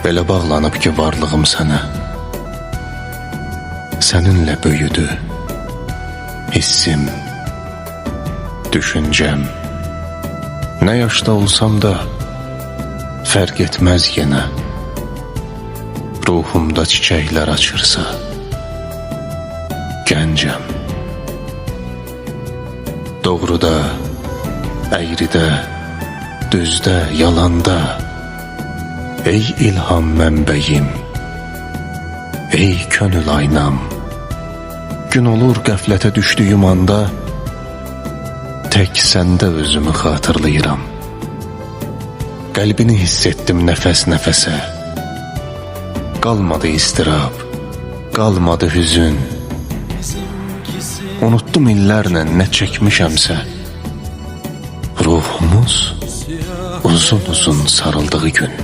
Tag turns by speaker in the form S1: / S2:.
S1: Belə bağlanıb ki varlığım sənə, səninlə böyüdü hissim, düşüncəm. Nə yaşda olsam da fərq etməz yenə, ruhumda çiçəklər açırsa gəncəm. Doğruda, əyridə, düzdə, yalanda, ey ilham mənbəyim, ey könül aynam. Gün olur qəflətə düşdüyüm anda, tək səndə özümü xatırlayıram. Qəlbini hiss etdim nəfəs nəfəsə, qalmadı istirab, qalmadı hüzün. Unutdum illərlə nə çəkmişəmsə, ruhumuz uzun uzun sarıldığı gün.